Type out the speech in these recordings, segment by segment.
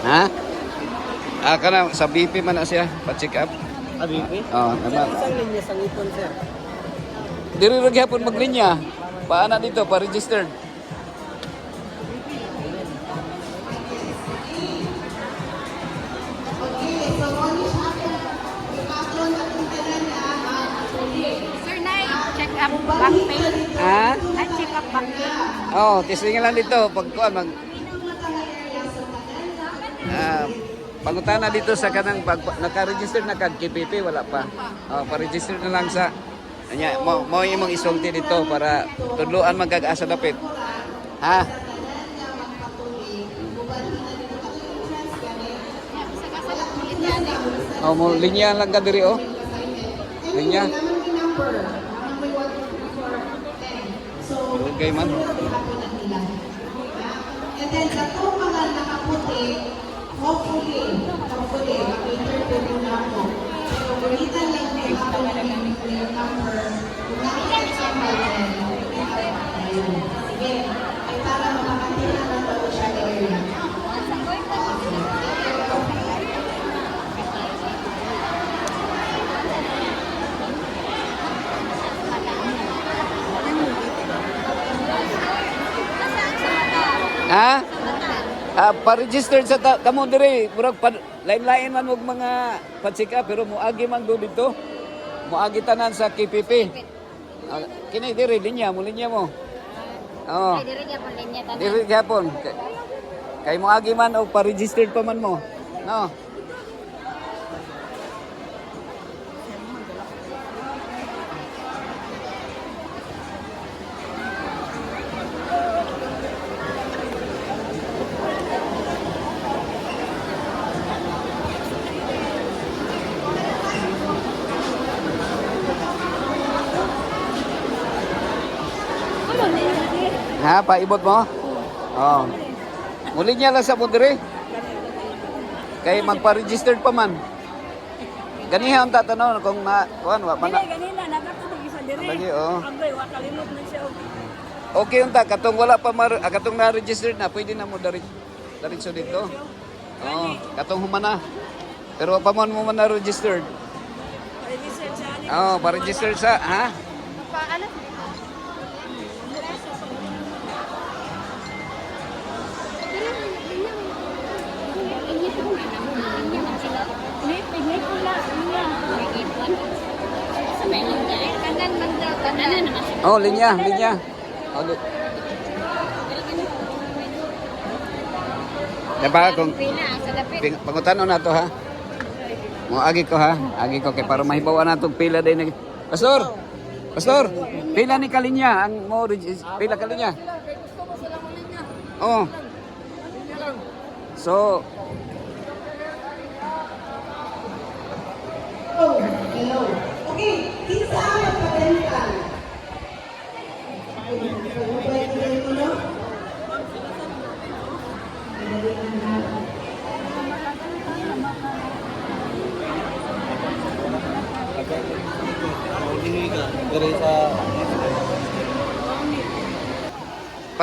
Ha? Kana sa BP man na siya, pa-check up. BP? Oo, naman. Isang linya sa ngipon, sir. Diri ra gyapon maglinya. Paana dito pa-registered. Sir, check up back pain. Ha? Check up back pain. Oh, testing lang dito pag kuan mag pangutana dito sa kanang pag naka-register na kag KPP wala pa. Oh, pa-register na lang sa anya mo imong isulti dito para tudloan magag-asa dapit. Ha? Oh, mo linya lang ka diri oh. Linya. Okay man. And then sa to mga nakaputi, hopefully, makita-interview na ako. Pero ulitan lang din ako ng yung number. Kung nakikita ka sige, ay para makakatira ng ako siya area. Ha? Pa-registered sa kamo dire, murag lain-lain man og mga pa-check up pero moagi man do dito. Moagi tanan sa KPP. Kini dire linya mo linya mo. Oh. Dire gyapon linya tanan. Dire gyapon. Kay moagi man og pa-registered pa man mo. No. Ha, paibot mo? Oh. Muli niya lang sa mudre. Kay magpa-registered pa man. Ganiha ang tatanaw kung na kuan wa man. Ganina nakatulog isa dire. Lagi oh. Agay wa kalimot na siya. Okay unta katong wala pa katong na-registered na pwede na mo diretso dito. Oh, katong humana. Pero wa pa man mo man na-registered. Register sa ani. Oh, pa-register sa ha? Paano? Oh, linya. Oh, diba kung pangutan na to ha? Mo agi ko ha? Agi ko kay para mahibawan na itong pila din. Pastor! Pastor! Pila ni kalinya ang mo pila kalinya? Oh. So, Oh, hello. Okay, kinsa ang magpadental?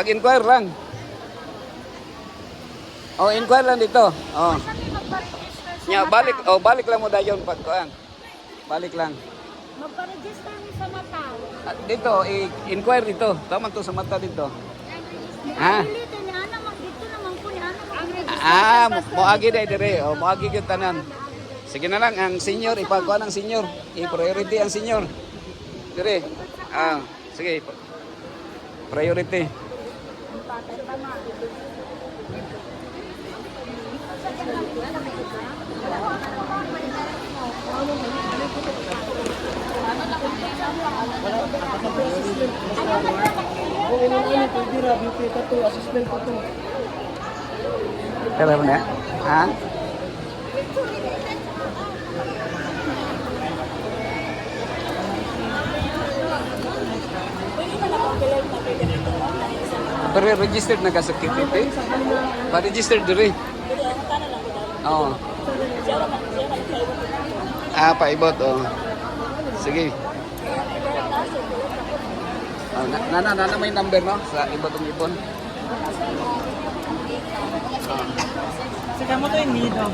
pag-inquire lang. Oh, inquire lang dito. Oh. Nya balik lang mo dayon pag kuan. Balik lang. Magpa-register mo sa mata. Dito, i-inquire dito. Tama to sa mata dito. Ha? Dito ni ana dito naman ko ni ana mag-register. Moagi day dire. Oh, moagi gyud tanan. Sige na lang ang senior ipagkuha ng senior. I-priority ang senior. Dire. Sige. Priority. Kaya mo na? Ha? Pero registered na ka sa KPP? Pa-registered diri. Oo. Paibot. Oh. Sige. Nana may number no sa ibotong ipon. Saka mo to in need of